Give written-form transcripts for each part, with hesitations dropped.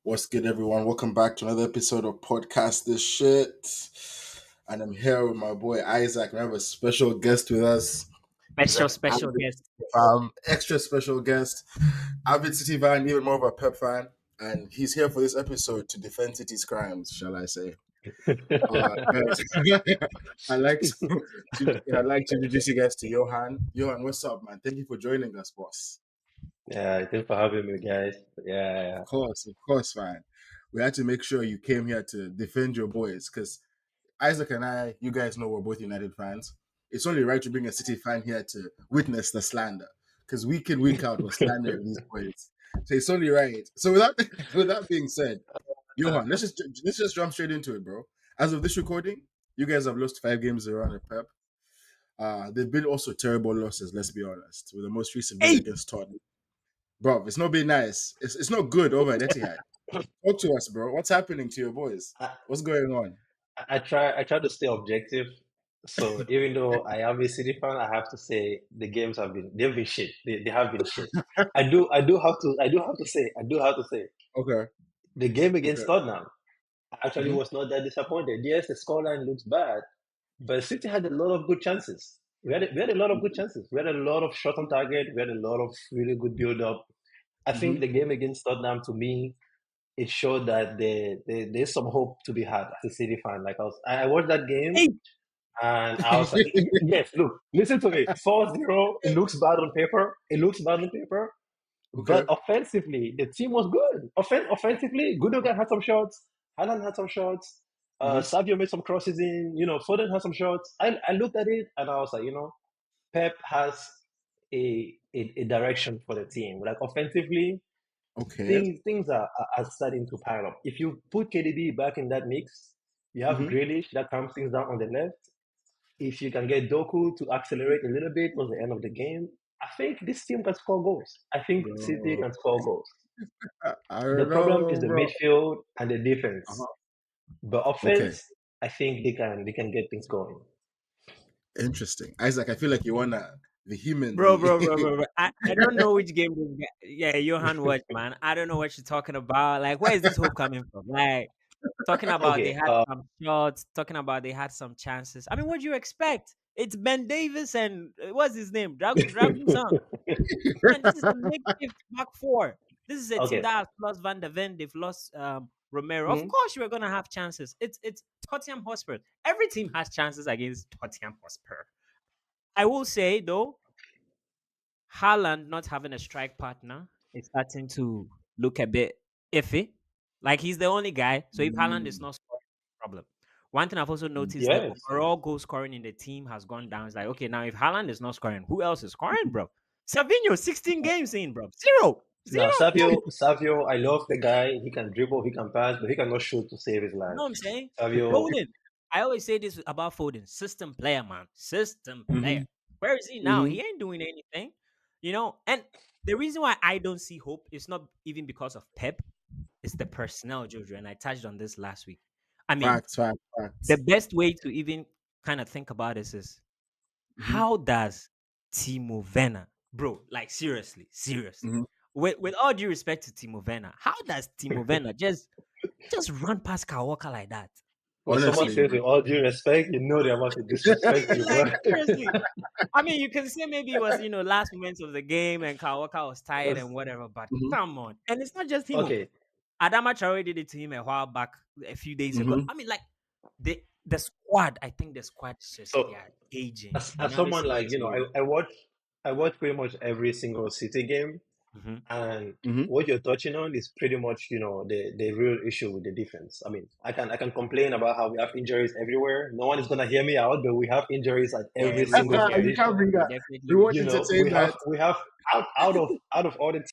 What's good, everyone? Welcome back to another episode of Podcast This Shit. And I'm here with my boy Isaac. We have a special guest with us. He's Special, an special avid, guest. extra special guest, avid City fan, even more of a Pep fan. And he's here for this episode to defend City's crimes, shall I say. Guys, I'd like to introduce you guys to Johann. Johann, what's up, man? Thank you for joining us, boss. Yeah, thanks for having me, guys. Yeah, Of course, man. We had to make sure you came here to defend your boys because Isaac and I, you guys know we're both United fans. It's only right to bring a City fan here to witness the slander because week in, week out, we're slandering these boys. So it's only right. So with that being said, Johan, let's just jump straight into it, bro. As of this recording, you guys have lost 5 games around at Pep. They've been also terrible losses, let's be honest, with the most recent being Hey, against Tottenham. Bro, it's not been nice. It's not good over at Etihad. Talk to us, bro. What's happening to your boys? I, What's going on? I try to stay objective. So even though I am a City fan, I have to say the games they've been shit. They have been shit. I do have to say Okay. the game Okay. against Tottenham actually Hmm. was not that disappointed. Yes, the scoreline looks bad, but City had a lot of good chances. We had a lot of good chances. We had a lot of shot on target. We had a lot of really good build up. I think Hmm. the game against Tottenham to me it showed that there's some hope to be had as a City fan. Like I watched that game hey. and I was like, yes, look, listen to me. 4-0, it looks bad on paper. It looks bad on paper. But Okay. offensively, the team was good. Offensively, Gundogan had some shots. Haaland had some shots. Hmm. Savio made some crosses in. Foden had some shots. I looked at it and I was like, Pep has a direction for the team. Like offensively, Okay. things are starting to pile up. If you put KDB back in that mix, you have Hmm. Grealish that calms things down on the left. If you can get Doku to accelerate a little bit towards the end of the game, I think this team can score goals. I think City Bro, can score goals. I The don't problem is know, the bro. midfield and the defense. Uh-huh. But Okay. offense, I think they can get things going. Interesting. Isaac, I feel like you wanna Bro, vehemently. bro, bro, bro, bro. I don't know which game this guy, yeah, Johan watched, man. I don't know what you're talking about. Like, where is this hope coming from? Like, talking about they Okay. had some shots, talking about they had some chances. I mean, what do you expect? It's Ben Davis and what's his name? Dragon Song. Man, this is a makeshift back four. This is a team Okay. that has lost Van der Ven, they've lost Romero. Of Hmm? course, you are gonna have chances. It's Tottenham Hotspur. Every team has chances against Tottenham Hotspur. I will say though, Haaland not having a strike partner is starting to look a bit iffy. Like he's the only guy. So if Haaland is Mm. not scoring, problem. One thing I've also noticed the Yes. overall goal scoring in the team has gone down. It's like, okay, now if Haaland is not scoring, who else is scoring, bro? Savinho, 16 games in, bro. Zero. Now, Zero. Savio, I love the guy. He can dribble, he can pass, but he cannot shoot to save his You life. know what I'm saying? Savio, Foden. I always say this about Foden. System player, man. System player. Hmm. Where is he now? Hmm. He ain't doing anything. And the reason why I don't see hope is not even because of Pep, it's the personnel, Jojo. And I touched on this last week. I mean, Facts, facts, the facts. best way to even kind of think about this is Hmm. how does Timo Werner, bro, like seriously, Hmm. with all due respect to Timo Werner, how does Timo Werner just run past Kawaka like that? when someone Honestly, says with all due respect, you know they're about to disrespect you, Like bro. seriously. I mean, you can say maybe it was, last moments of the game and Kawaka was tired That's- and whatever, but hmm. come on. And it's not just him. Oh. okay, Adama Traore did it to him a while back, a few days ago. Hmm. I mean, like the squad, I think the squad is just so they are aging. as Bernardo someone Silva like too. I watch pretty much every single City game, Mhm. and Hmm. what you're touching on is pretty much the real issue with the defense. I mean, I can complain about how we have injuries everywhere. No one is gonna hear me out, but we have injuries at Yeah, every we single do. You can't position. bring We that. definitely We do. won't You know, we entertain have that. we have out of all the teams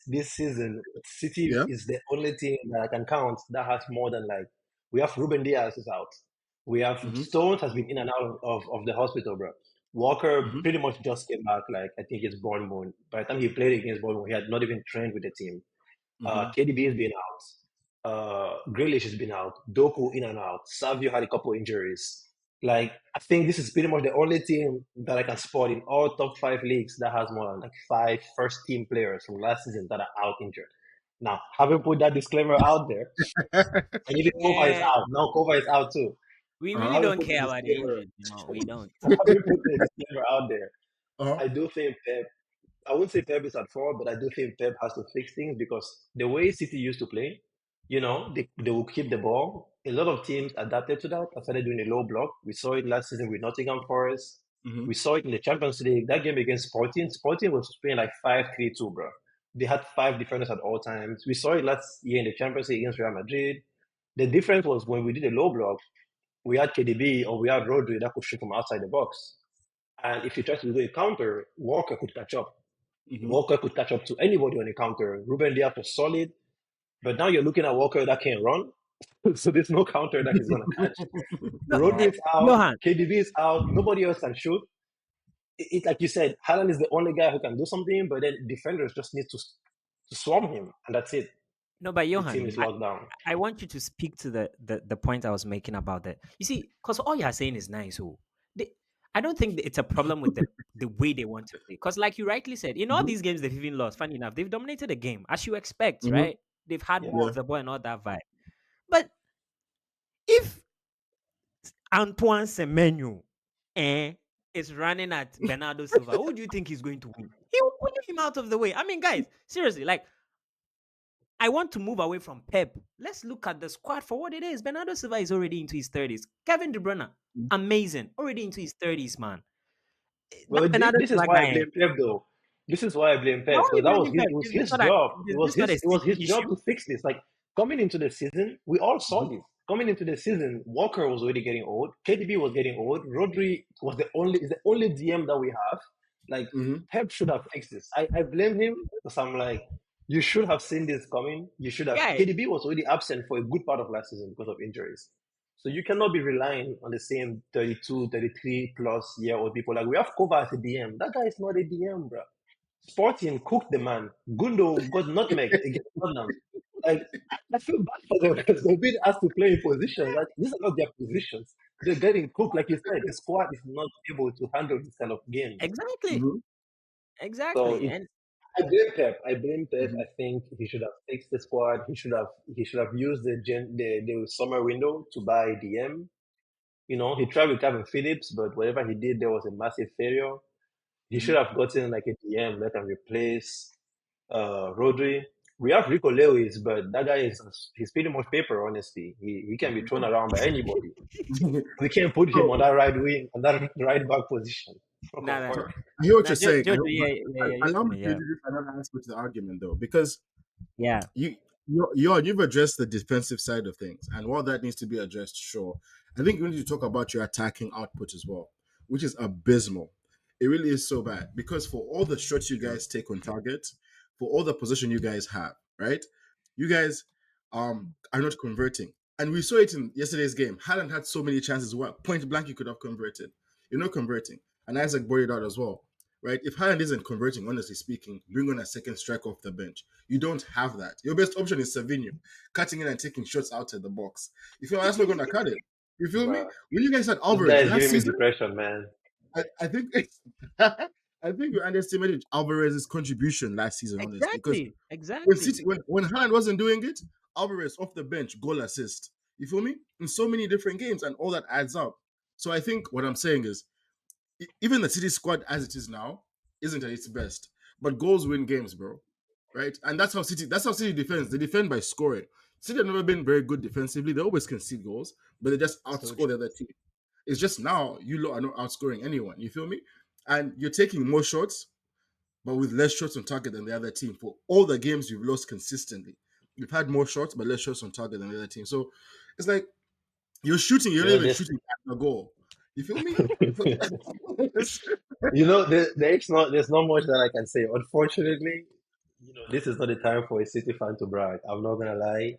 this season, City Yeah. is the only team that I can count that has more than like we have Ruben Diaz is out. We have Hmm. Stones has been in and out of the hospital, bro. Walker Hmm. pretty much just came back, like I think it's Bournemouth. By the time he played against Bournemouth, he had not even trained with the team. Hmm. KDB has been out. Grealish has been out. Doku in and out. Savio had a couple injuries. Like I think this is pretty much the only team that I can spot in all top five leagues that has more than like five first team players from last season that are out injured. Now, having put that disclaimer out there, and even Kova is Yeah, out. Now Kova is out too. we really Uh-huh. Having don't put the care about the disclaimer, injuries. No, we don't. having put the disclaimer out there, Uh-huh. I do think Pep. I wouldn't say Pep is at fault, but I do think Pep has to fix things because the way City used to play, they will keep the ball. A lot of teams adapted to that and started doing a low block. We saw it last season with Nottingham Forest. Mm-hmm. We saw it in the Champions League. That game against Sporting. Sporting was playing like 5-3-2, bro. They had five defenders at all times. We saw it last year in the Champions League against Real Madrid. The difference was when we did a low block, we had KDB or we had Rodri that could shoot from outside the box. And if you try to do a counter, Walker could catch up. Mm-hmm. Walker could catch up to anybody on a counter. Ruben Diaz was solid, but now you're looking at Walker that can't run, so there's no counter that he's gonna catch. No, Rodri is out, Johan. KDB is out, nobody else can shoot. It's like you said, Haaland is the only guy who can do something, but then defenders just need to swarm him, and that's it. No, but The team Johan, is locked down. I want you to speak to the point I was making about that. You see, because all you're saying is nice. Oh, I don't think it's a problem with the way they want to play. Because, like you rightly said, in all Mm-hmm. these games they've even lost, funny enough, they've dominated the game, as you expect, Mm-hmm. right? They've had Yeah. more Yeah. of the ball and all that vibe. But if Antoine Semenyo is running at Bernardo Silva, who do you think he's going to win? He will put him out of the way. I mean, guys, seriously, like, I want to move away from Pep. Let's look at the squad for what it is. Bernardo Silva is already into his 30s. Kevin De Bruyne, amazing. Already into his 30s, man. Well, That Bernardo this is Silva why I guy, blame Pep, though. This is why I blame why Pep are you because that was blaming Pep? it was Is this his not, a, job. is this not a It was City his job issue? to fix this. Like coming into the season, we all saw Mm-hmm. this. Coming into the season, Walker was already getting old. KDB was getting old. Rodri was the only DM that we have. Like Mm-hmm. Pep should have fixed this. I blame him because I'm like, you should have seen this coming. You should have. Guy, KDB was already absent for a good part of last season because of injuries. So you cannot be relying on the same 32, 33 plus year old people. Like we have Kova as a DM. That guy is not a DM, bro. Sporting cooked the man. Gundo got nutmegged against Tottenham. Like I feel bad for them because they've been asked to play in positions. Like these are not their positions. They're getting cooked. Like you said, the squad is not able to handle this kind of games. exactly. Mm-hmm. So Exactly. And I blame Pep. I blame Pep. Mm-hmm. I think he should have fixed the squad. He should have used the summer window to buy DM. He tried with Kevin Phillips, but whatever he did, there was a massive failure. He Mm-hmm. should have gotten like a DM that can replace Rodri. We have Rico Lewis, but that guy he's pretty much paper, honestly. He can be thrown around by anybody. We can't put him on So that right wing, on that right back position. It's not nah, gonna nah, work. I hear what nah, you're saying. Jojo, But yeah, allow me yeah, to yeah, introduce another aspect to the argument, though, because yeah. you've addressed the defensive side of things, and while that needs to be addressed, sure, I think we need to talk about your attacking output as well, which is abysmal. It really is so bad because for all the shots you guys take on target, for all the position you guys have, right? You guys are not converting, and we saw it in yesterday's game. Haaland had so many chances. Well, point blank, you could have converted. You're not converting, and Isaac brought it out as well, right? If Haaland isn't converting, honestly speaking, bring on a second striker off the bench. You don't have that. Your best option is Savinho, cutting in and taking shots out of the box. You feel that's not going to cut it. You feel me? But When you guys had this guy Alvarez is last giving me season, depression, man. I think I think we underestimated Alvarez's contribution last season, honestly, because Exactly. when Exactly. City when Haaland wasn't doing it, Alvarez off the bench, goal assist. You feel me? In so many different games, and all that adds up. So I think what I'm saying is even the City squad as it is now isn't at its best. But goals win games, bro. Right? And that's how City defends. They defend by scoring. City have never been very good defensively. They always concede goals, but they just So outscore the other team. It's just now you lot are not outscoring anyone. You feel me? And you're taking more shots, but with less shots on target than the other team. For all the games you've lost consistently, you've had more shots, but less shots on target than the other team. So it's like you're shooting, you're You not know even this. shooting at the goal. You feel me? There's not much that I can say. Unfortunately, this is not the time for a City fan to brag. I'm not gonna lie.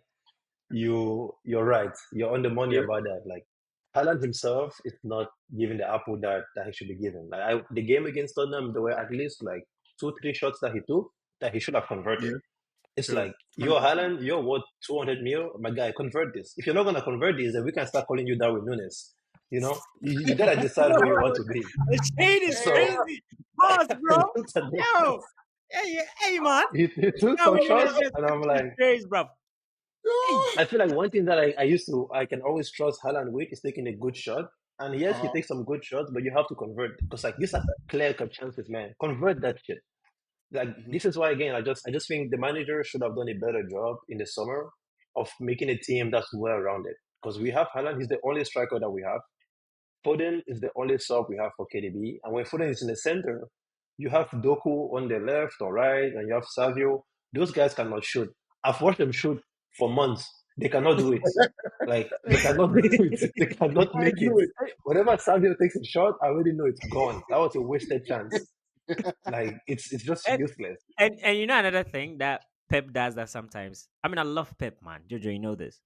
You're right. You're on the money Yeah, about that. Like Haaland himself is not given the apple that he should be given. The game against Tottenham, there were at least like 2, 3 shots that he took that he should have converted. yeah, It's true. like you're Haaland, you're worth 200 mil. My guy, convert this. If you're not gonna convert this, then we can start calling you Darwin Nunes. You gotta decide who you want to be. the shade is So crazy. Pause, bro. look at Yo, this. Hey, man. He took Now some we shots, let's just and cut I'm to the like, chase, bro. Hey, I feel like one thing that I can always trust Haaland with is taking a good shot. And yes, he Uh-huh. takes some good shots, but you have to convert because like these are clear cut chances, man. Convert that shit. Like Mhm. this is why again I just think the manager should have done a better job in the summer of making a team that's well rounded. Because we have Haaland, he's the only striker that we have. Foden is the only sub we have for KDB. And when Foden is in the center, you have Doku on the left or right, and you have Savio. Those guys cannot shoot. I've watched them shoot for months. They cannot do it. Like they cannot do it. They They cannot can't make it. do it. Whenever Savio takes a shot, I already know it's gone. That was a wasted chance. Like it's just and, useless. and you know another thing that Pep does that sometimes. I mean, I love Pep, man. Jojo, you know this.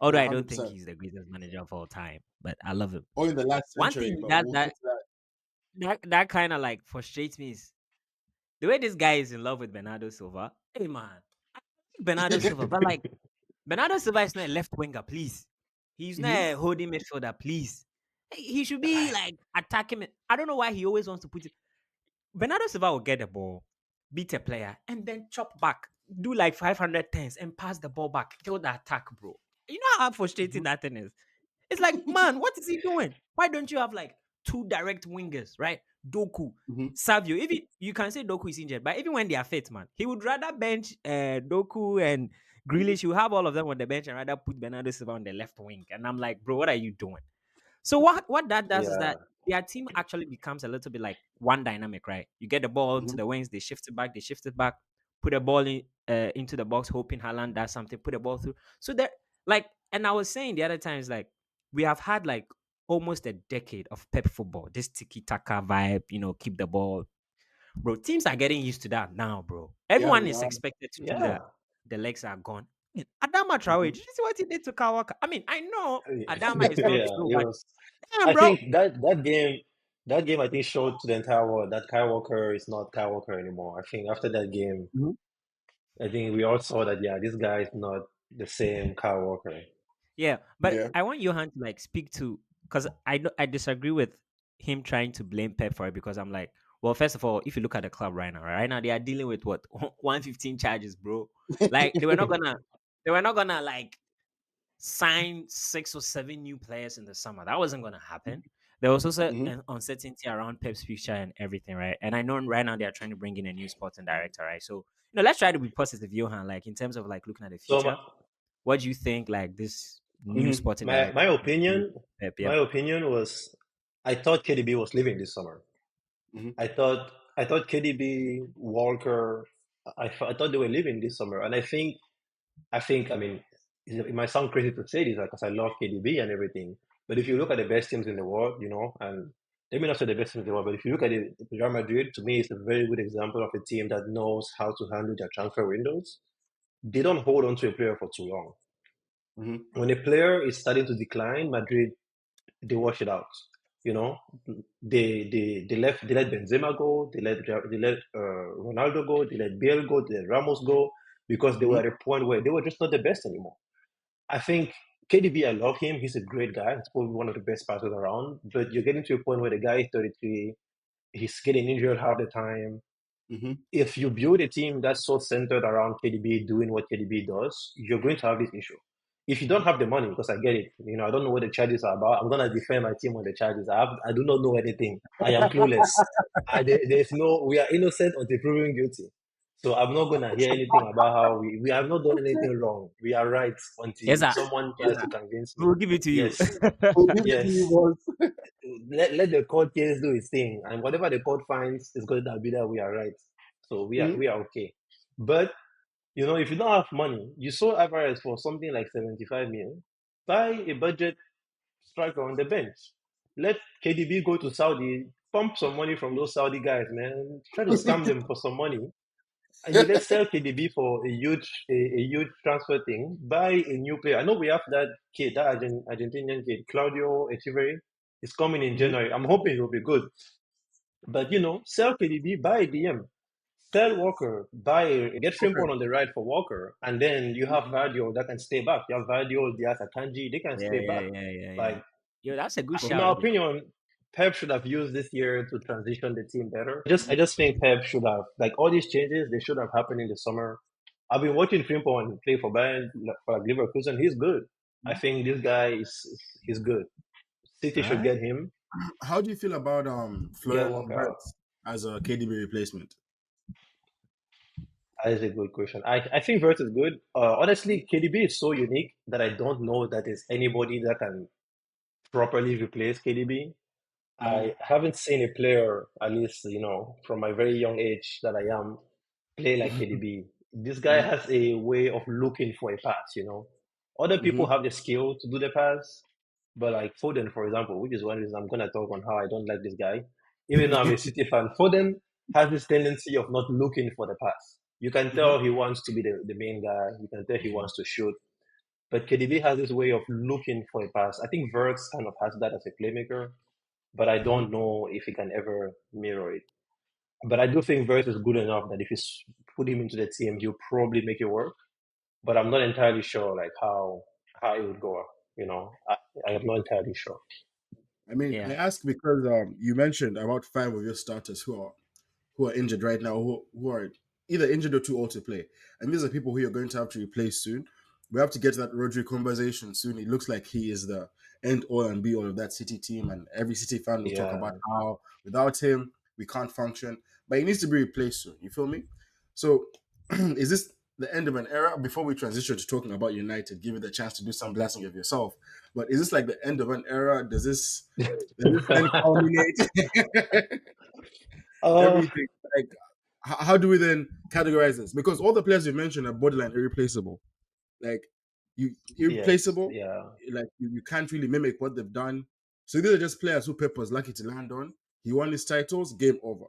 Although Yeah, I hundred don't think percent. he's the greatest manager of all time, but I love him. Only in the last One century, thing but that we'll that get to that. that kind of like frustrates me is the way this guy is in love with Bernardo Silva. Hey, man, Bernardo Silva, but like Bernardo Silva is not a left winger, please. He's not Hmm. a holding midfielder, please. He should be like attacking. I don't know why he always wants to put it. Bernardo Silva will get the ball, beat a player, and then chop back, do like 500 turns and pass the ball back, kill the attack, bro. You know how frustrating that thing is? It's like, man, what is he doing? Why don't you have like two direct wingers, right? Doku, Hmm. Savio. If you can say Doku is injured, but even when they are fit, man, he would rather bench Doku and Grealish. You have all of them on the bench and rather put Bernardo Silva on the left wing. And I'm like, bro, what are you doing? So what that does is Yeah, that their team actually becomes a little bit like one dynamic, right? You get the ball into Hmm. the wings, they shift it back, put the ball into the box, hoping Haaland does something, put the ball through. So that like, and I was saying the other times, like we have had like almost a decade of Pep football, this tiki taka vibe, keep the ball, bro. Teams are getting used to that now, bro. Yeah, Everyone they is are. expected to do yeah, that. The legs are gone. Adama Traore, did Hmm. you see what he did to Kawaka? I mean, I know Adama is not yeah. slow, It but was. damn, I bro. think that game I think showed to the entire world that Kyle Walker is not Kyle Walker anymore. I think after that game, Hmm. I think we all saw that yeah, this guy is not the same Kyle Walker. Yeah, but Yeah. I want Johan to like speak to because I disagree with him trying to blame Pep for it because I'm like, well, first of all, if you look at the club right now they are dealing with what 115 charges, bro. Like they were not gonna like sign 6 or 7 new players in the summer. That wasn't gonna happen. There was also Hmm. an uncertainty around Pep's future and everything, right? And I know right now they are trying to bring in a new sporting director, right? So let's try to be positive, Johan. Like in terms of like looking at the So future, what do you think like this new Hmm. sporting my director my can do opinion, for Pep? Yeah. my opinion was I thought KDB was leaving this summer. Hmm. I thought KDB, Walker, I thought they were leaving this summer, and I mean, it might sound crazy to say this because I love KDB and everything, but if you look at the best teams in the world, and let me not say the best teams in the world, but if you look at it, Real Madrid, to me, is a very good example of a team that knows how to handle their transfer windows. They don't hold on to a player for too long. Hmm. When a player is starting to decline, Madrid they wash it out. You know, they let Benzema go, they let Ronaldo go, they let Bale go, they let Ramos go because they were Hmm. at a point where they were just not the best anymore. I think KDB, I love him. He's a great guy. He's probably one of the best passers around. But you're getting to a point where the guy is 33. He's getting injured half the time. Hmm. If you build a team that's so centered around KDB doing what KDB does, you're going to have this issue. If you don't have the money, because I get it, I don't know what the charges are about. I'm gonna defend my team on the charges. I do not know anything. I am clueless. There's no. We are innocent until proven guilty. So I'm not gonna hear anything about how we have not done anything wrong. We are right until Yes, sir. someone Yes, tries sir. to convince We me. will give it to you. Yes, We'll give it to you, yes. boys. Let the court case do its thing, and whatever the court finds is going to be that we are right. So we are Hmm. we are okay. But if you don't have money, you sold Alvarez for something like 75 million. Buy a budget striker on the bench. Let KDB go to Saudi, pump some money from those Saudi guys, man. Try to scam them for some money, and you let's sell KDB for a huge transfer thing. Buy a new player. I know we have that kid, that Argentinian kid, Claudio Echeverri. Is coming in Hmm. January. I'm hoping he'll be good. But sell KDB, buy a DM, sell Walker, get Okay. Frimpong on the right for Walker, and then you have Vardio that can stay back. You have Vardio, Diaz, Akanji, they can Yeah, stay yeah, back. yeah, yeah, yeah. Like Yo, that's a good Okay. in my shout, though. opinion, Pep should have used this year to transition the team better. I just think Pep should have like all these changes. They should have happened in the summer. I've been watching Frimpong play for Bayern for like Leverkusen. He's good. I think this guy is he's good. City All should right. get him. How do you feel about Get Florian Walker out. Wirtz as a KDB replacement? That is a good question. I think Vert is good. Honestly, KDB is so unique that I don't know that there's anybody that can properly replace KDB. Mm-hmm. I haven't seen a player, at least, from my very young age that I am, play like KDB. This guy Mm-hmm. has a way of looking for a pass. Other people Mm-hmm. have the skill to do the pass, but like Foden, for example, which is one reason I'm gonna talk on how I don't like this guy. Even though I'm a City fan, Foden has this tendency of not looking for the pass. You can Mm-hmm. tell he wants to be the main guy. You can tell he Mhm. wants to shoot. But KDB has this way of looking for a pass. I think Verts kind of has that as a playmaker, but I Mm-hmm. don't know if he can ever mirror it. But I do think Verts is good enough that if you put him into the team, he'll probably make it work. But I'm not entirely sure like how it would go. I am not entirely sure. I mean, I Yeah. ask because you mentioned about five of your starters who are injured right now, who are either injured or too old to play. And these are people who you're going to have to replace soon. We have to get to that Rodri conversation soon. It looks like he is the end all and be all of that City team, and every City fan will talk about Yeah. how without him we can't function. But he needs to be replaced soon. You feel me? So, is this the end of an era? Before we transition to talking about United, give you the chance to do some blasting of yourself. But is this like the end of an era? Does this then culminate uh, everything? Like, how do we then categorize this? Because all the players you mentioned are borderline irreplaceable. Like, you yes, irreplaceable. yeah. Like you can't really mimic what they've done. So these are just players who Pep was lucky to land on. He won his titles. Game over.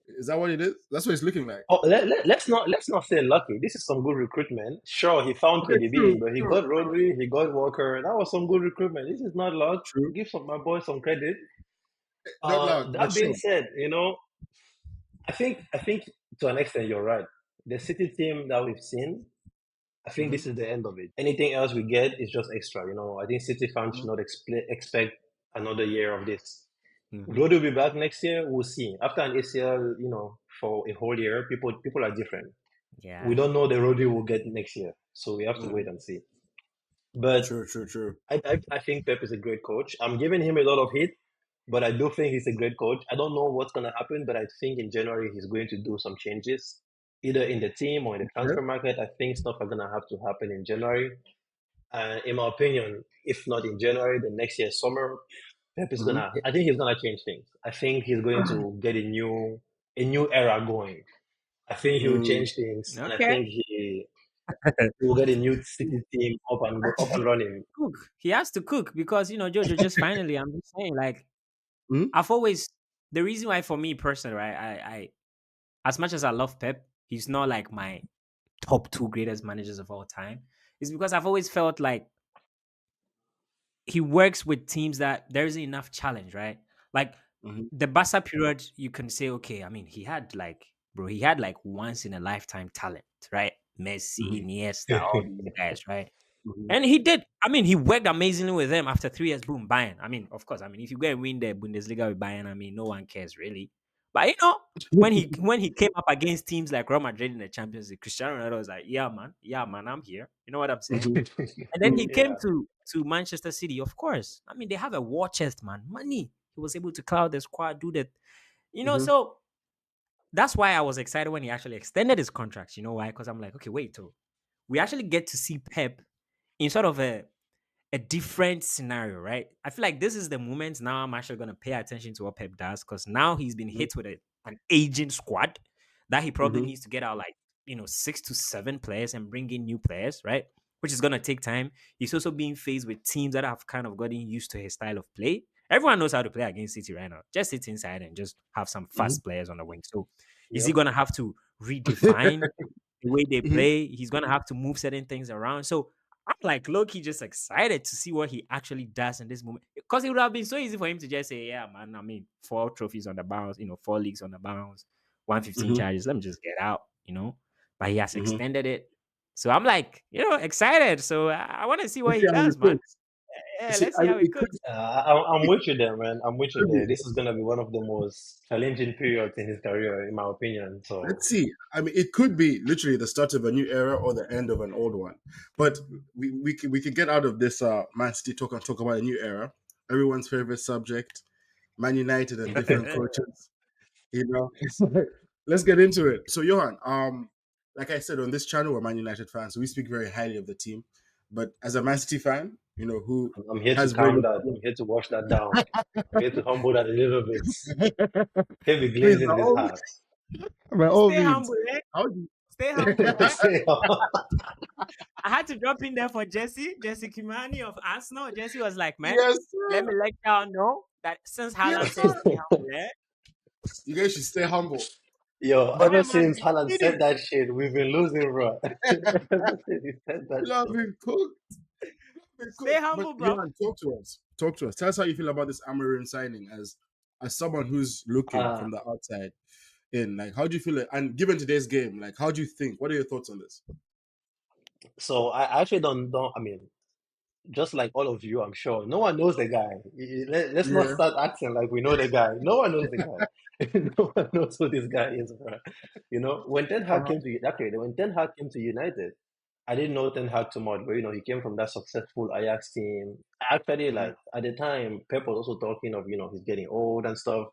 Is that what it is? That's what it's looking like. Oh, let's not say lucky. This is some good recruitment. Sure, he found Okay, KDB, true, but he true, got true, Rodri, he got Walker. That was some good recruitment. This is not luck. true. Give my boy some credit. Not luck, but That being sure. said, I think to an extent you're right. The City team that we've seen, I think Mm-hmm, this is the end of it. Anything else we get is just extra. I think City fans should mm-hmm, not expect another year of this. Hmm. Rodo will be back next year. We'll see. After an ACL, for a whole year, people are different. We Yeah. don't know the Rodri we'll get next year, so we have to mm-hmm. wait and see. But True, true, true. I think Pep is a great coach. I'm giving him a lot of hate, but I do think he's a great coach. I don't know what's gonna happen, but I think in January he's going to do some changes, either in the team or in the Okay. transfer market. I think stuff are gonna have to happen in January. And in my opinion, if not in January, then next year summer, Pep is Mm-hmm. gonna. I think he's gonna change things. I think he's going to get a new era going. I think he will Mm. change things, and I Okay. think he will get a new City team up and running. Cook. He has to cook because Jojo. Just finally, I'm just saying, like, Mm-hmm. I've always the reason why for me personally, right? I as much as I love Pep, he's not like my top two greatest managers of all time. Is because I've always felt like he works with teams that there isn't enough challenge, right? Like Mm-hmm. the Barca period, you can say, okay, I mean, he had like once in a lifetime talent, right? Messi, Mm-hmm. Iniesta, all these guys, right? Mm-hmm. And he did. I mean, he worked amazingly with them. After 3 years, boom, Bayern. I mean, of course. I mean, if you go and win the Bundesliga with Bayern, I mean, no one cares really. But when he came up against teams like Real Madrid in the Champions League, Cristiano Ronaldo was like, yeah, man, I'm here. You know what I'm saying? Mm-hmm. And then he came Yeah. to Manchester City. Of course, I mean, they have a war chest, man, money. He was able to cloud the squad, do that. Mm-hmm. So that's why I was excited when he actually extended his contract. You know why? Because I'm like, okay, wait, oh, we actually get to see Pep in sort of a different scenario, right? I feel like this is the moment now I'm actually going to pay attention to what Pep does because now he's been hit with an aging squad that he probably Mm-hmm. needs to get out like, 6 to 7 players and bring in new players, right? Which is going to take time. He's also being faced with teams that have kind of gotten used to his style of play. Everyone knows how to play against City right now. Just sit inside and just have some Mm-hmm. fast players on the wing. So is he Yep. going to have to redefine the way they Mm-hmm. play? He's going to have to move certain things around. So I'm like low key just excited to see what he actually does in this moment. Because it would have been so easy for him to just say, yeah, man, I mean, 4 trophies on the bounce, 4 leagues on the bounce, 115 Mm-hmm. charges. Let me just get out. But he has Mm-hmm. extended it. So I'm like, excited. So I want to see You what see he how he does, man. thinks. Yeah, See, let's see how it it goes. I'm it with you there, man. I'm with you could be. there. This is gonna be one of the most challenging periods in his career, in my opinion. So Let's see. I mean, it could be literally the start of a new era or the end of an old one. But we can get out of this Man City talk and talk about a new era. Everyone's favorite subject, Man United and different coaches. You know, let's get into it. So, Johan, like I said on this channel, we're Man United fans, so we speak very highly of the team. But as a Man City fan, who I'm here to has very calm little. that. I'm here to wash that down. I'm here to humble that a little bit. Heavy Please, glazing this house. by all Stay means, humble, eh? how do Stay humble, eh? Say, I had to drop in there for Jesse Kimani of Arsenal. Jesse was like, man, yes, let sir. me let y'all know that since Yes, Haaland says sir. stay humble, eh? You guys should stay humble. Yo, But ever My man since be Haaland said kidding. that shit, we've been losing, bro. Ever since he said that you have shit. been cooked. Been Stay cooked. But humble, bro. Johan, talk to us. Talk to us. Tell us how you feel about this Amorim signing as someone who's looking Uh, from the outside in. Like, how do you feel it? And given today's game, like, how do you think? What are your thoughts on this? so I actually don't. I mean, just like all of you, I'm sure. No one knows the guy. Let's not Yeah. start acting like we know the guy. No one knows the guy. No one knows who this guy is, bro. When Ten Hag Uh-huh. came to when Ten Hag came to United, I didn't know Ten Hag too much, but he came from that successful Ajax team. Actually, Mm-hmm. like at the time, Pep was also talking of he's getting old and stuff.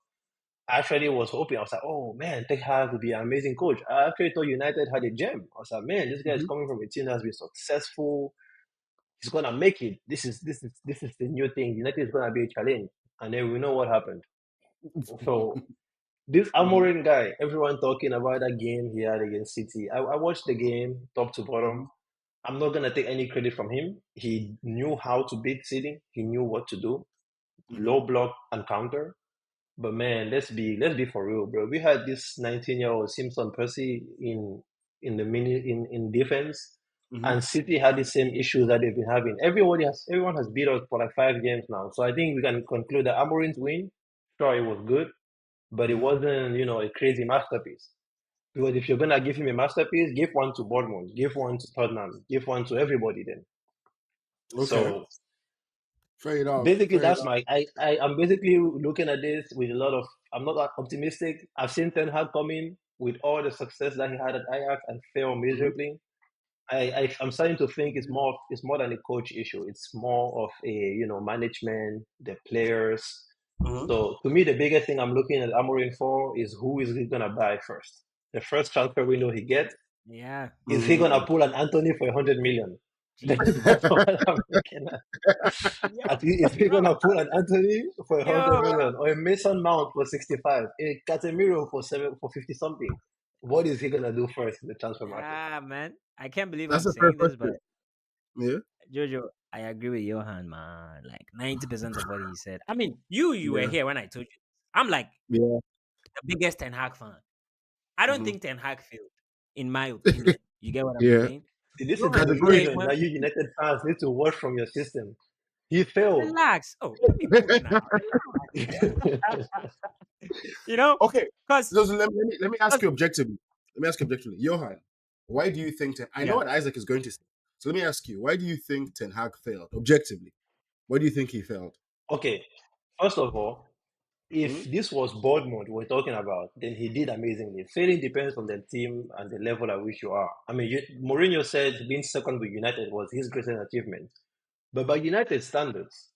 I actually was hoping. I was like, oh man, Ten Hag would be an amazing coach. I actually thought United had a gem. I was like, man, this guy is coming from a team that's been successful. He's gonna make it. This is the new thing. United is gonna be a challenge. And then we know what happened. So this Mm-hmm. Amorim guy, everyone talking about that game he had against City. I watched the game top to Mm-hmm. bottom. I'm not gonna take any credit from him. He knew how to beat City. He knew what to do. Mm-hmm. Low block and counter. But man, let's be for real, bro. We had this 19-year-old Simpson Percy in the in defense, Mm-hmm. and City had the same issues that they've been having. Everyone has beat us for like 5 games now. So I think we can conclude that Amorim's win, sure, it was good, but it Mm-hmm. wasn't a crazy masterpiece. Because if you're gonna give him a masterpiece, give one to Bournemouth, give one to Tottenham, give one to everybody then. Okay. So Fair enough. basically, Fair that's enough. I'm basically looking at this with a lot of. I'm not that optimistic. I've seen Ten Hag come in with all the success that he had at Ajax and fail Mm-hmm. miserably. I'm starting to think it's more than a coach issue. It's more of a management, the players. Mm-hmm. So to me, the biggest thing I'm looking at Amorim for is who is he gonna buy first. The first transfer window he gets, Yeah. is he gonna Mm-hmm. pull an Anthony for 100 million? Jeez. That's what I'm looking at. Yo, Is he bro. gonna pull an Anthony for a hundred Yo. million or a Mason Mount for 65, a Casemiro for 50 something? What is he gonna do first in the transfer market? Ah, man. I can't believe That's I'm a fair saying this, but question. Yeah. Jojo, I agree with Johan, man. Like 90% of what he said. I mean, you were Yeah. here when I told you. I'm like Yeah. the biggest Ten Hag fan. I don't Mm-hmm. think Ten Hag failed, in my opinion. You get what I'm Yeah. saying? See, this is the Johan is saying conclusion when that you United fans need to watch from your system. He failed. relax. Oh, let me cook now. You know, Okay, because so let me ask you objectively. Let me ask you objectively, Johan. Why do you think? I know yeah, what Isaac is going to say. So let me ask you, why do you think Ten Hag failed objectively? Why do you think he failed? Okay, first of all, if Hmm. this was Bournemouth we're talking about, then he did amazingly. Failing depends on the team and the level at which you are. I mean, Mourinho said being second with United was his greatest achievement. But by United standards,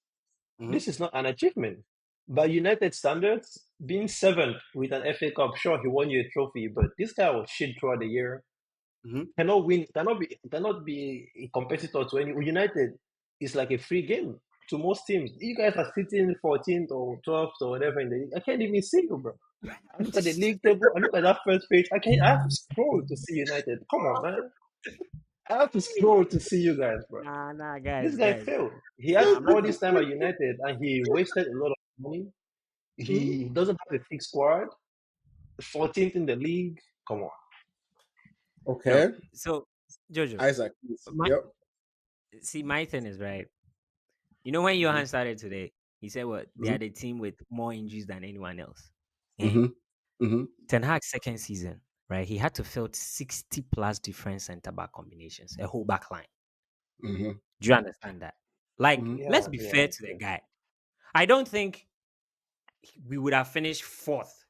Hmm. this is not an achievement. By United standards, being seventh with an FA Cup, sure, he won you a trophy, but this guy was shit throughout the year. Hmm. Cannot be a competitor to any United. Is like a free game to most teams. You guys are sitting 14th or 12th or whatever in the league. I can't even see you, bro. I look at the league table. I look at that first page. I have to scroll to see United. Come on, man. I have to scroll to see you guys, bro. nah, This guys, guy guys. failed. He had Nah, I'm not all gonna. this time at United and he wasted a lot of money. He doesn't have a fixed squad. 14th in the league. Come on. No, Okay, so Jojo, Isaac. Please. my Yep. my thing is right. You know when Hmm. Johan started today, he said what they Hmm. are the team with more injuries than anyone else. Eh? Hmm. Hmm. Ten Hag's second season, right? He had to field 60 plus different center back combinations, a whole back line. Hmm. Do you understand that? Like, Mm-hmm. let's Yeah, be yeah, fair to the yeah. guy. I don't think we would have finished fourth,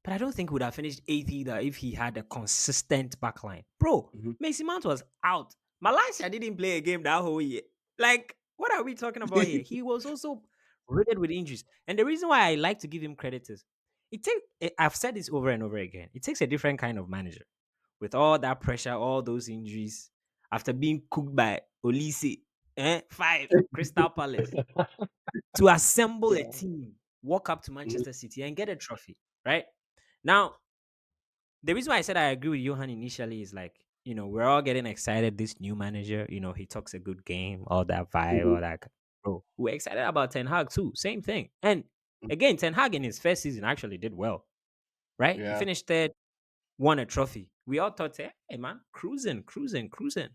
but I don't think we would have finished eighth either if he had a consistent backline. Bro, Mm-hmm. Mason Mount was out. Malaysia didn't play a game that whole year. Like, what are we talking about here? He was also riddled with injuries. And the reason why I like to give him credit is I've said this over and over again. It takes a different kind of manager with all that pressure, all those injuries, after being cooked by Olise, five, Crystal Palace, to assemble a Yeah. team, walk up to Mm-hmm. Manchester City and get a trophy, right? Now, the reason why I said I agree with Johan initially is like, we're all getting excited. This new manager, he talks a good game, all that vibe, Mm-hmm. all that. Bro, we're excited about Ten Hag too. Same thing. And again, Ten Hag in his first season actually did well, right? He Yeah. finished third, won a trophy. We all thought, hey man, cruising, cruising, cruising.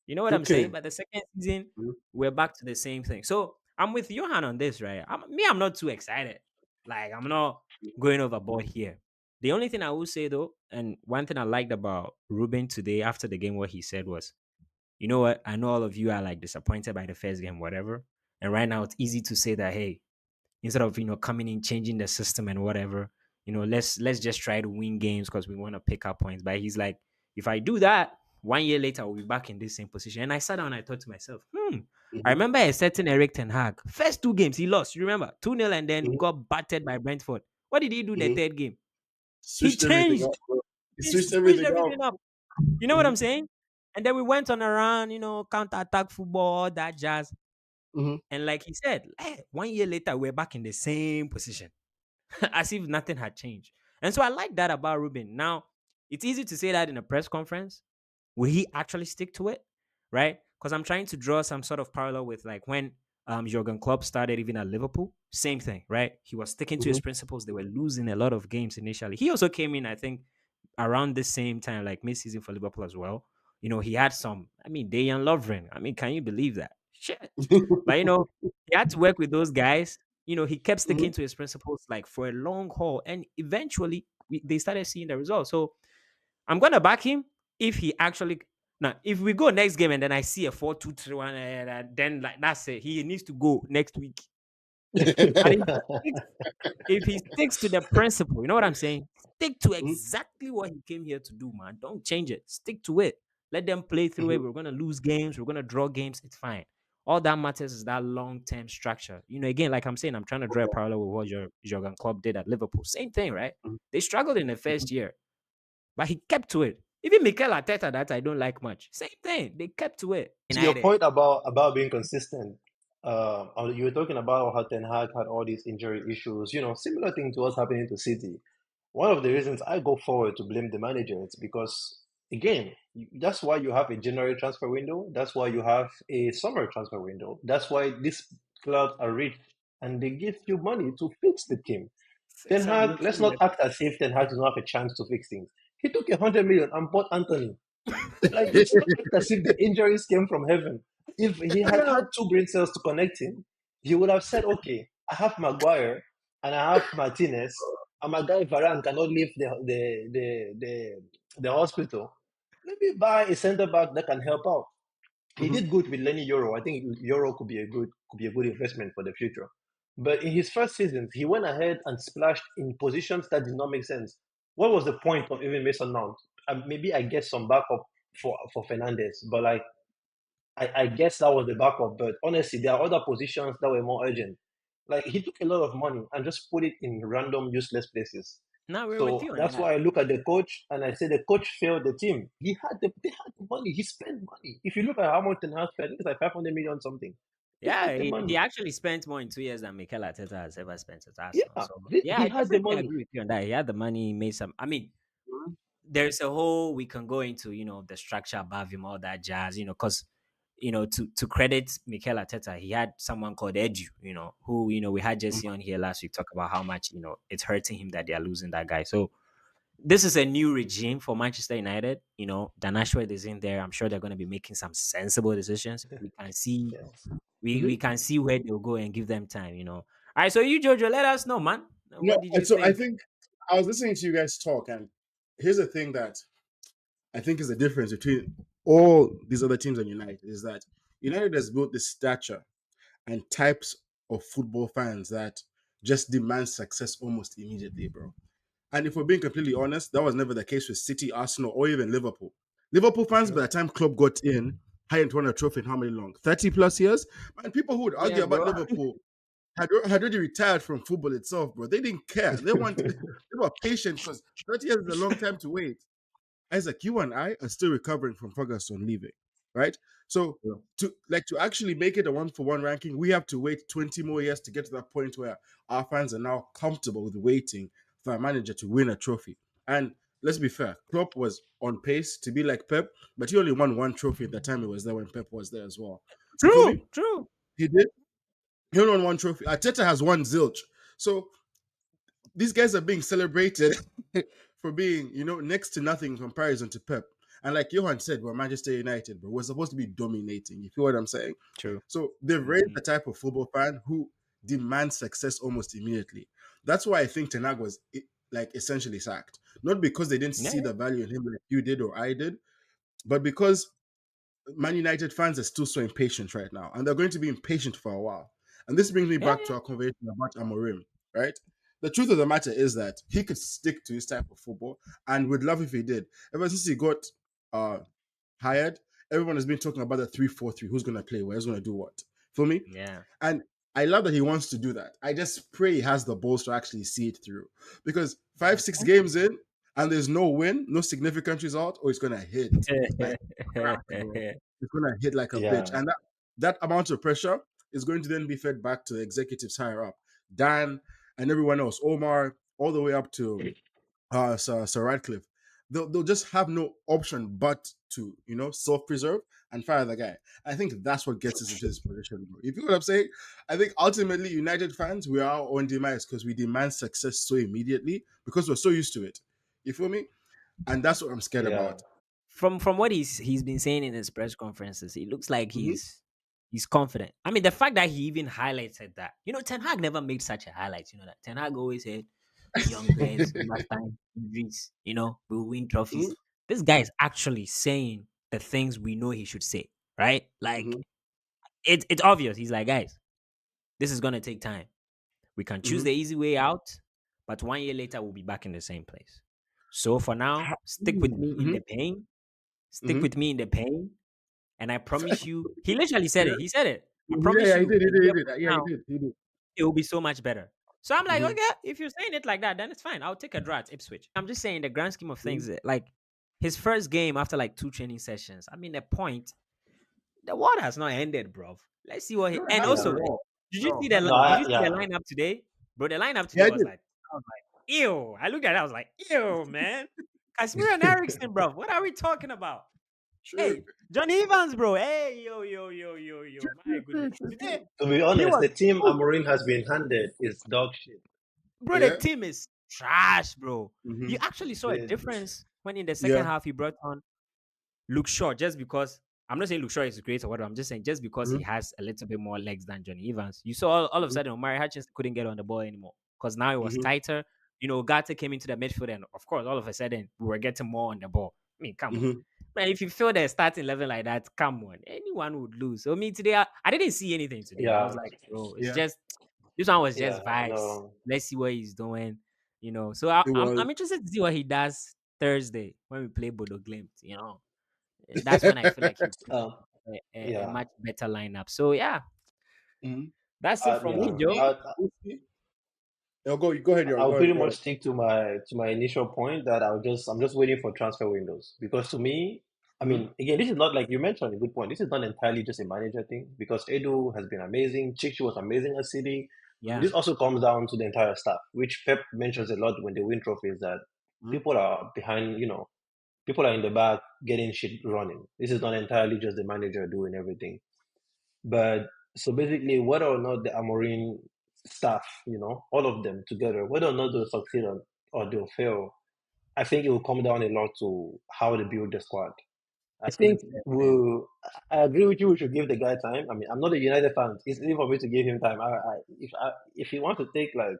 You know what I'm saying? Okay. But the second season, Mm-hmm. we're back to the same thing. So I'm with Johan on this, right? I'm not too excited. Like, I'm not going overboard here. The only thing I will say though, and one thing I liked about Ruben today after the game, what he said was, you know what? I know all of you are like disappointed by the first game, whatever. And right now it's easy to say that, hey, instead of coming in changing the system and whatever, let's just try to win games because we want to pick up points. But he's like, if I do that, 1 year later I'll be back in this same position. And I sat down and I thought to myself, I Mm-hmm. remember a certain Eric Ten Hag first 2 games he lost, you remember, 2-0, and then Mm-hmm. got battered by Brentford. What did he do the Mm-hmm. third game? He Switched everything up, changed. bro. He He switched switched everything up. everything up. You know what Mm-hmm. I'm saying? And then we went on a run, counter attack football, that jazz. Mm-hmm. And like he said, 1 year later we're back in the same position. As if nothing had changed. And so I like that about Ruben. Now, it's easy to say that in a press conference. Will he actually stick to it? Right? Because I'm trying to draw some sort of parallel with like when Jurgen Klopp started even at Liverpool. Same thing, right? He was sticking to his Mm-hmm. principles. They were losing a lot of games initially. He also came in, I think, around the same time, like mid-season for Liverpool as well. He had some, I mean, Dejan Lovren. I mean, can you believe that? Shit. But he had to work with those guys. He kept Mm-hmm. sticking to his principles like for a long haul, and eventually they started seeing the results. So I'm gonna back him if he actually. Now, if we go next game and then I see a 4-2-3-1, then like that's it. He needs to go next week. But if he sticks to the principle, you know what I'm saying? Stick to exactly what he came here to do, man. Don't change it. Stick to it. Let them play through Mm-hmm. it. We're gonna lose games. We're gonna draw games. It's fine. All that matters is that long-term structure. Again, like I'm saying, I'm trying to draw a parallel with what Jurgen Klopp did at Liverpool. Same thing, right? They struggled in the first year, but he kept to it. Even Mikel Arteta, that I don't like much. Same thing. They kept to it. To your United. point about being consistent, you were talking about how Ten Hag had all these injury issues. Similar thing to what's happening to City. One of the reasons I go forward to blame the manager is because again, that's why you have a January transfer window. That's why you have a summer transfer window. That's why these clubs are rich and they give you money to fix the team. Say Ten some Hag, let's looking not act as if Ten Hag does not have a chance to fix things. He took 100 million and bought Anthony. Like, let's not act as if the injuries came from heaven. If he had Yeah. had two brain cells to connect him, he would have said, okay, I have Maguire and I have Martinez, and my guy Varane cannot leave the hospital. Let me buy a centre back that can help out. He Mm-hmm. did good with Lenny Euro. I think Euro could be a good investment for the future. But in his first season, he went ahead and splashed in positions that did not make sense. What was the point of even Mason Mount? Maybe I get some backup for Fernandez, but like I guess that was the backup. But honestly, there are other positions that were more urgent. Like he took a lot of money and just put it in random useless places. Now we're with So you on that's that. why I look at the coach and I say the coach failed the team. They had the money. He spent money. If you look at how much Ten Hag spent, it's like 500 million something. He Yeah, had the he money. actually spent more in 2 years than Mikel Arteta has ever spent at Arsenal. Yeah, So yeah, he I had the definitely money. agree with you on that. He had the money, he made some. I mean, there's a whole we can go into, the structure above him, all that jazz, because to credit Mikel Arteta, he had someone called Edu, who we had Jesse on here last week talk about how much it's hurting him that they are losing that guy. So this is a new regime for Manchester United. Dan Ashworth is in there. I'm sure they're going to be making some sensible decisions. We can see Yes. we can see where they'll go and give them time. All right, so you Jojo, let us know, man. No, What did and you so I think? think I was listening to you guys talk, and here's the thing that I think is the difference between all these other teams and United is that United has built this stature. and types of football fans that just demand success almost immediately, bro. And if we're being completely honest, that was never the case with City, Arsenal, or even Liverpool. Liverpool fans, by True. the time Klopp got in, hadn't won a trophy in how many long? 30 plus years? And people who would Yeah, argue about bro. Liverpool had already retired from football itself, bro. They didn't care. They were patient because 30 years is a long time to wait. Isaac, you and I are still recovering from Ferguson leaving, right? So True. to actually make it a 1-for-1 ranking, we have to wait 20 more years to get to that point where our fans are now comfortable with waiting for a manager to win a trophy. And let's be fair, Klopp was on pace to be like Pep, but he only won one trophy at the time he was there when Pep was there as well. You feel me? True. True. He did. He only won one trophy. Arteta has one zilch. So these guys are being celebrated for being, next to nothing in comparison to Pep. And like Johan said, we're Manchester United, but we're supposed to be dominating. You feel what I'm saying? True. So they've raised Mhm. the type of football fan who demands success almost immediately. That's why I think Ten Hag was like essentially sacked. Not because they didn't Yeah. see the value in him like you did or I did, but because Man United fans are still so impatient right now, and they're going to be impatient for a while. And this brings me Yeah. back to our conversation about Amorim, right? The truth of the matter is that he could stick to his type of football, and would love if he did. Ever since he got uh, hired, everyone has been talking about the 3-4-3. Who's going to play where? Who's going to do what? For me, Yeah. and I love that he wants to do that. I just pray he has the balls to actually see it through. Because five, Yeah. 6 games in, and there's no win, no significant result, or it's gonna hit like crack, bro. It's gonna hit like a bitch. Yeah, And that amount of pressure is going to then be fed back to the executives higher up. Dan and everyone else, Omar, all the way up to Sir Radcliffe. They'll just have no option but to, self-preserve and fire the guy. I think that's what gets us into this position, bro. You feel what I'm saying? I think ultimately United fans, we are our own demise because we demand success so immediately because we're so used to it. You feel me? And that's what I'm scared yeah, about. From what he's been saying in his press conferences, it looks like Mm-hmm. he's confident. I mean, the fact that he even highlighted that, Ten Hag never made such a highlight. You know that Ten Hag always said, "Young players give us time, injuries, we'll win trophies." Mm-hmm. This guy is actually saying the things we know he should say, right? Like Mm-hmm. it's obvious. He's like, guys, this is gonna take time. We can choose Mm-hmm. the easy way out, but 1 year later we'll be back in the same place. So for now, stick with me in Mm-hmm. the pain. Stick Mm-hmm. with me in the pain. And I promise you, he literally said Yeah. it. He said it. I Yeah, promise yeah, he you, did, he a did, he year did. from Yeah, he now, did, he did. it will be so much better. So I'm like, Mm-hmm. okay, if you're saying it like that, then it's fine. I'll take a draw at Ipswich. I'm just saying, the grand scheme of things, like his first game after like 2 training sessions. I mean, the point, the war has not ended, bro. Let's see what he. No, it And hasn't yeah. also, at all. No, not at No, did all. you see the yeah, lineup today, bro? The lineup Yeah, today I was did. like, I was like, ew. I looked at it, I was like, ew, man. Casemiro and Ericsson, bro. What are we talking about? True. Hey, Johnny Evans, bro. Hey, yo, yo, yo, yo, True, yo. My true, goodness. true, true, Today, true. to be he honest, was, the team oh, Amorim has been handed is dog shit. bro, the Yeah. team is trash, bro. You Mm-hmm. actually saw a The, difference when in the second Yeah. half he brought on Luke Shaw just because I'm not saying Luke Shaw is great or whatever. I'm just saying just because he Mm-hmm. has a little bit more legs than Johnny Evans. You saw all of a sudden Omari Hutchins couldn't get on the ball anymore because now it was Mm-hmm. tighter. Gata came into the midfield, and of course, all of a sudden we were getting more on the ball. I mean, come on. Mm-hmm. Man, if you feel the starting level like that, come on, anyone would lose. So me today, I didn't see anything today. I was yeah, like, bro, it's Yeah. just this one was yeah, just vibes. no, Let's see what he's doing. So It I'm was. interested to see what he does Thursday when we play Bodo Glimt. That's when I feel like he'll put um, a yeah, much better lineup. So yeah, Mhm. that's it from We'll me, yeah. Joe. see. We'll see. No, go ahead, Yoro. I'll Go ahead. pretty Go much ahead. stick to my initial point that I'm just waiting for transfer windows because to me, I Mm-hmm. mean, again, this is not like you mentioned a good point. This is not entirely just a manager thing because Edu has been amazing. Chichi was amazing at City. Yeah, This also comes down to the entire staff, which Pep mentions a lot when they win trophies that Mm-hmm. people are behind, people are in the back getting shit running. This is not entirely just the manager doing everything. But so basically, whether or not the Amorim staff, all of them together, whether or not they'll succeed or they'll fail, I think it will come down a lot to how they build the squad. I think man. I agree with you. We should give the guy time. I mean, I'm not a United fan. It's easy for me to give him time. If he wants to take like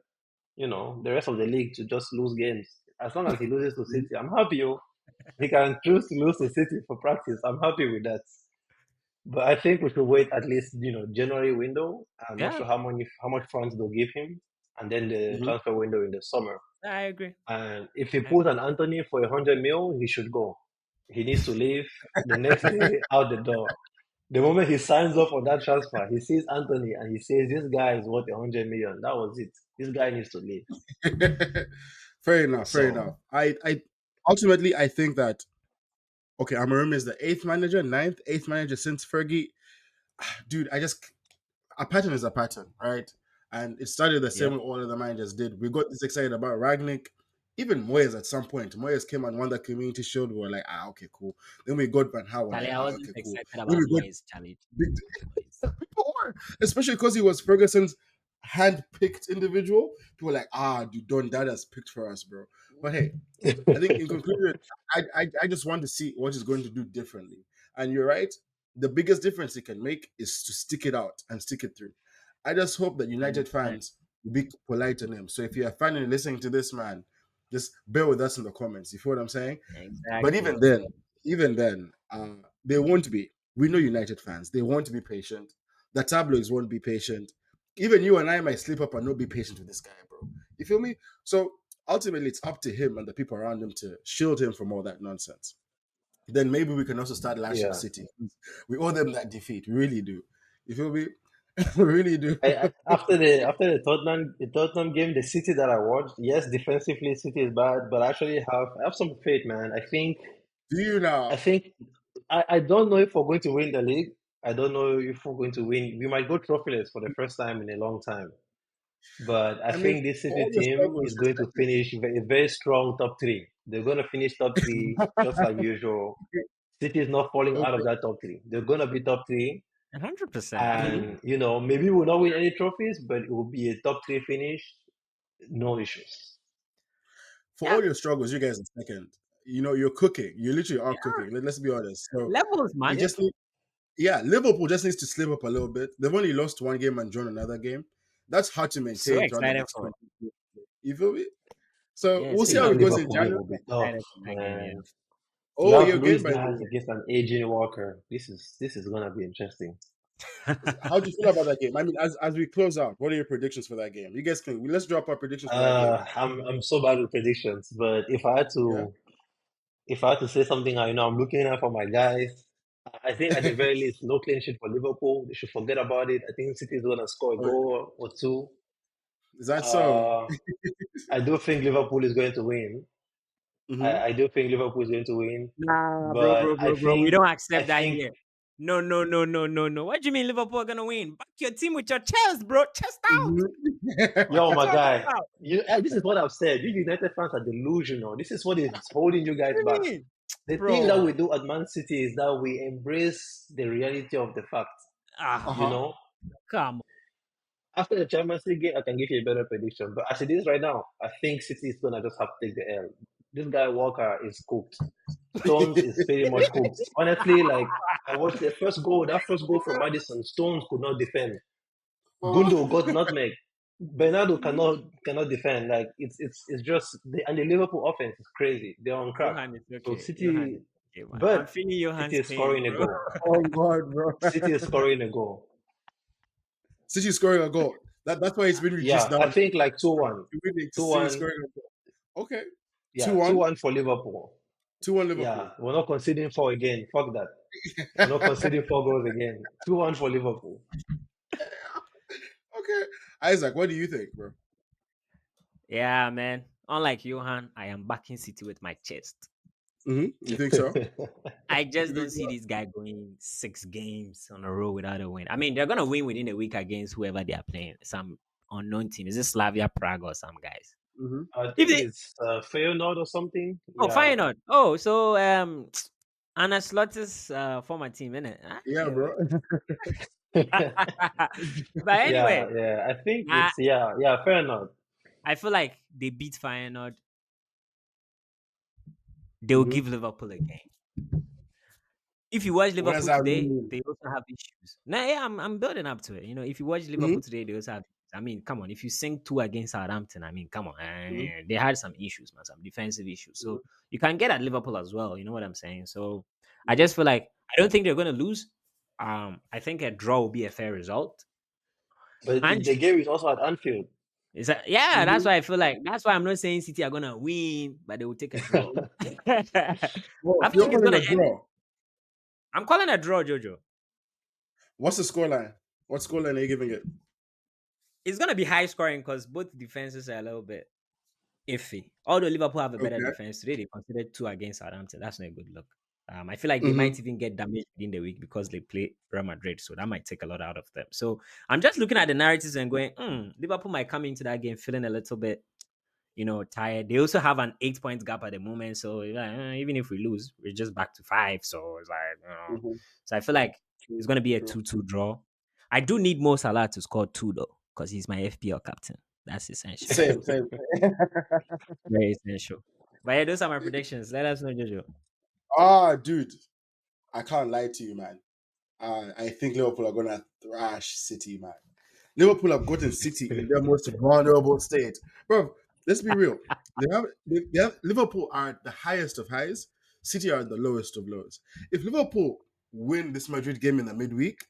the rest of the league to just lose games, as long as he loses to City, I'm happy. Oh. He can choose to lose to City for practice. I'm happy with that. But I think we should wait at least January window. I'm not Yeah, sure how much funds they'll give him, and then the Hmm. transfer window in the summer. I agree. And if he I put agree. an Anthony for 100 mil, he should go. He needs to leave the next day out the door. The moment he signs up for that transfer, he sees Anthony and he says, "This guy is worth 100 million." That was it. This guy needs to leave. Fair enough. Fair So enough. I ultimately I think that okay, Amorim is the eighth manager, ninth, eighth manager since Fergie. Dude, I just a pattern is a pattern, right? And it started the same Yep. way all of the managers did. We got this excited about Ragnick. Even Moyes at some point. Moyes came and won the community shield. We were like, okay, cool. Then we got Van Gaal. We're like, Charlie, I wasn't okay, cool. excited Then about we got Moyes, Charlie. big Moyes. people were, especially because he was Ferguson's hand-picked individual. People were like, dude, Don Dada's picked for us, bro. But hey, I think in conclusion, I just want to see what he's going to do differently. And you're right. The biggest difference he can make is to stick it out and stick it through. I just hope that United 100%. fans will be polite on him. So if you're a fan and listening to this man, just bear with us in the comments. You feel what I'm saying? But Exactly. even then, they won't be. We know United fans. They won't be patient. The tabloids won't be patient. Even you and I might slip up and not be patient with this guy, bro. You feel me? So ultimately, it's up to him and the people around him to shield him from all that nonsense. Then maybe we can also start lashing yeah, City. We owe them that defeat. We really do. You feel me? we really do. after the Tottenham game, the City that I watched, yes, defensively City is bad, but I have some faith, man. Do you I now? think I don't know if we're going to win the league. I don't know if we're going to win. We might go trophyless for the first time in a long time. But I I mean, think this for City all your team struggles is this going to finish a very strong top three. They're going to finish top three just like usual. City is not falling out of okay. that top three. They're going to be top three. 100%. I mean, Mhm. And, maybe we'll not win any trophies, but it will be a top three finish. No issues. For yeah, all your struggles, you guys are second. You know, you're cooking. You literally are yeah. cooking. Let's be honest. So Levels, it man. just need, yeah, Liverpool just needs to slip up a little bit. They've only lost one game and drawn another game. That's hard to So maintain throughout the excited next for 20 years. You feel me? So Yeah, we'll see Hey, how that it City. goes in Liverpool game January. will be tough, Excited for that game, yeah. man. You Oh, have you're game Luis by the Diaz way. against an aging Walker. This is gonna be interesting. How do you feel about that game? I mean, as we close out, what are your predictions for that game? You guys can let's drop our predictions for that game. I'm so bad with predictions, but Yeah. if I had to say something, I'm looking out for my guys. I think at the very least, no clean sheet for Liverpool. They should forget about it. I think City is gonna score a Or goal or two. is that so? Uh, I do think Liverpool is going to win. Mm-hmm. I do think Liverpool is going to win, Nah, bro, but bro, bro, bro. We don't I accept that think here. No, no, no, no, no, no. What do you mean Liverpool are gonna win? Back your team with your chest, bro. Chest out. yo, What my you talking guy, about? this is what I've said. You United fans are delusional. This is what is holding you What guys do you back. mean? The thing that we Bro. do at Man City is that we embrace the reality of the fact. You Uh-huh. Ah, know, come after the Champions League game, I can give you a better prediction. But as it is right now, I think City is gonna just have to take the L. This guy Walker is cooked. Stones is pretty much cooked. Honestly, like I watched the first goal. That first goal from Madison, Stones could not defend. Gundo got nutmeg. Bernardo cannot defend. Like it's just and the Liverpool offense is crazy. They're on crack. Johan is So okay. Johan City, is okay, man. I'm but feeling City Johan's is pain, scoring a bro. goal. Oh God, bro. City is scoring a goal. City scoring a goal. That's why it's been reduced Yeah, down I from think like 2-1. winning to City 2-1. scoring a goal. Okay. Yeah, 2-1. 2-1 for Liverpool. 2-1 Yeah, Liverpool. we're not conceding four again. Fuck that. We're not conceding four goals again. 2-1 for Liverpool. Okay. Isaac, what do you think, bro? Yeah, man. Unlike Johan, I am backing City with my chest. You think so? I You just think don't see so? this guy going 6 games on a row without a win. I mean, they're gonna win within a week against whoever they are playing. Some unknown team. Is it Slavia Prague or some guys? Mm-hmm. I If think they it's Feyenoord or something. oh Yeah. fine not. Oh, so Anna Slotter's former team, innit? Yeah, bro. But Yeah, anyway, yeah. I think I it's yeah, fair enough. I feel like they beat Feyenoord, they'll Mm-hmm. give Liverpool a game. If you watch What does Liverpool that today, mean? they also have issues. Nah, yeah, I'm building up to it. You know, if you watch Mm-hmm. Liverpool today, they also have. I mean, come on. If you sink two against Southampton, I mean, come on. Mm-hmm. They had some issues, man, some defensive issues. So you can get at Liverpool as well. You know what I'm saying? So I just feel like I don't think they're going to lose. I think a draw will be a fair result. But And the game is also at Anfield. is that, yeah, that's Mm-hmm. why I feel like that's why I'm not saying City are gonna win, but they will take a draw. I Well, feel you're like it's calling gonna a end. draw. I'm calling a draw, Jojo. What's the scoreline? What scoreline are you giving it? It's gonna be high scoring because both defenses are a little bit iffy. Although Liverpool have a better Okay. defense today, they considered two against Southampton. That's not a good look. I feel like they Mm-hmm. might even get damaged within the week because they play Real Madrid, so that might take a lot out of them. So I'm just looking at the narratives and going, Liverpool might come into that game feeling a little bit, tired. They also have an 8 points gap at the moment, so even if we lose, we're just back to five. So it's like, Mm-hmm. so I feel like True. it's going to be a True. 2-2 draw. I do need Mo Salah to score two though, because he's my FPL captain. That's essential. Same, same. Very essential. But yeah, those are my predictions. Let us know, Jojo. Dude, I can't lie to you, man. I think Liverpool are gonna thrash City, man. Liverpool have gotten City in their most vulnerable state, bro. Let's be real. Liverpool are at the highest of highs. City are at the lowest of lows. If Liverpool win this Madrid game in the midweek,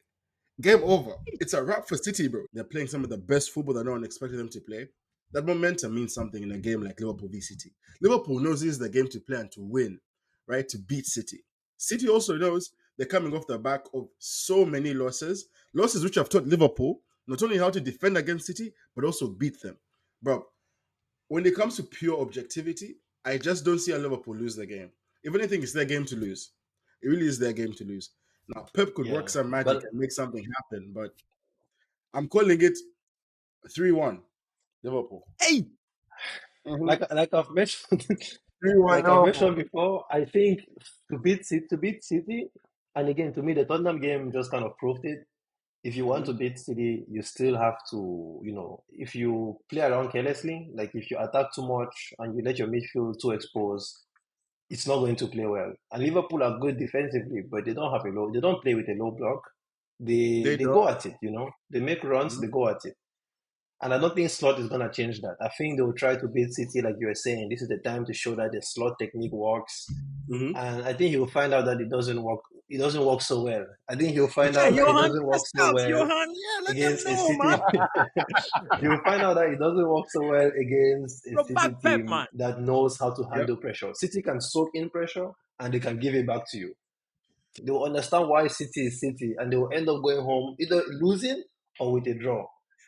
game over. It's a wrap for City, bro. They're playing some of the best football that no one expected them to play. That momentum means something in a game like Liverpool v City. Liverpool knows this is the game to play and to win, right? To beat City. City also knows they're coming off the back of so many losses which have taught Liverpool not only how to defend against City, but also beat them. Bro, when it comes to pure objectivity, I just don't see how Liverpool lose the game. If anything, it's their game to lose. It really is their game to lose. Now, Pep could work Yeah, some magic but and make something happen, but I'm calling it 3-1 Liverpool. Hey, Mm-hmm. like I've mentioned, 3-1 like I've mentioned Liverpool. before, I think to beat City, and again to me the Tottenham game just kind of proved it. If you want Mm-hmm. to beat City, you still have to, if you play around carelessly, like if you attack too much and you let your midfield too exposed, it's not going to play well. And Liverpool are good defensively, but they don't play with a low block. They They they don't. go at it, They make runs, they go at it. And I don't think Slot is gonna change that. I think they will try to beat City like you were saying. This is the time to show that the Slot technique works. Mm-hmm. And I think he'll find out that it doesn't work. It doesn't work so well. I think he'll find yeah, out that it Johann, doesn't work let's so stop, well Johann. Yeah, let them against a know, man. City. You'll find out that it doesn't work so well against a Bro, back City Pep, team man. that knows how to Yep. handle pressure. City can soak in pressure and they can give it back to you. They will understand why City is City and they will end up going home either losing or with a draw.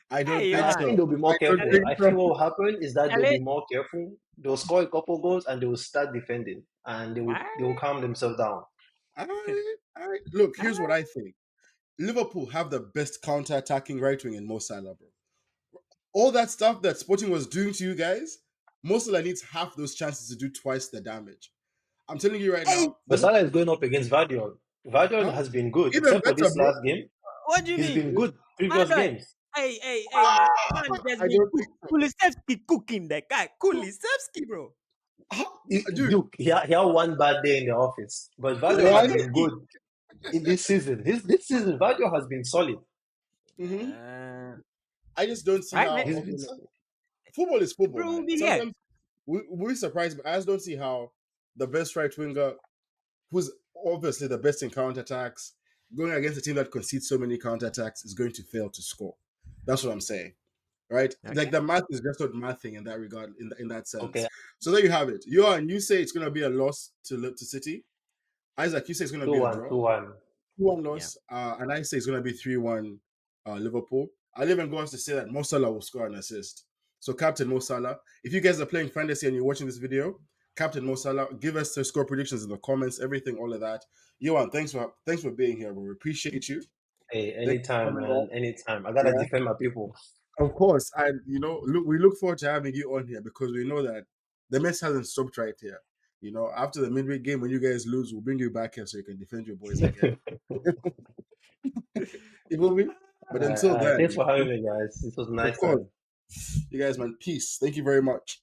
I don't Hey, And think I Johann. think so. they'll be I more don't careful. think I so. think what will happen is that they'll Ellie. be more careful. They'll score a couple goals and they will start defending and they will Alright, calm themselves down. All right. All right. Look, here's what alright. I think. Liverpool have the best counter-attacking right wing in Mo Salah, bro. All that stuff that Sporting was doing to you guys, Mo Salah needs half those chances to do twice the damage. I'm telling you right Hey, now, But Salah is Liverpool, going up against Vardiol. Vardiol huh? has been good, Even except for better, this bro. last game. what do you He's mean? been good previous Madoi. games. Hey, man just I been don't think so. Kulisevsky cooking the guy. Kulisevsky, bro. Dude, Dude, he had one bad day in the office, but Vardiol has one. been Kulisevsky. good in this season. This season, Vardiol has been solid. Hmm. Uh, I just don't see right, how. man. He's Okay, been football is football, Bro, we'll man. be here. Sometimes we're surprised, but I just don't see how the best right winger, who's obviously the best in counter attacks, going against a team that concedes so many counter attacks, is going to fail to score. That's what I'm saying, right? Like Okay. the math is just not mathing in that regard, in that sense. okay. So there you have it. Johan, you say it's going to be a loss to City. Isaac, you say it's going to be a 2-1, draw. 2-1. 2-1 Yeah. loss, and I say it's going to be 3-1 Liverpool. I'll even go on to say that Mo Salah will score an assist. So, Captain Mo Salah, if you guys are playing fantasy and you're watching this video, Captain Mo Salah, give us the score predictions in the comments, everything, all of that. Johan, thanks for being here, bro. We appreciate you. Hey, Thanks for anytime, coming man. on. Anytime. I gotta Yeah, defend my people. of course. And we look forward to having you on here because we know that the mess hasn't stopped right here. After the midweek game, when you guys lose, we'll bring you back here so you can defend your boys again. You feel me? But until Thanks then, for having me, guys. This was a of nice course, time. you guys, man, peace. Thank you very much.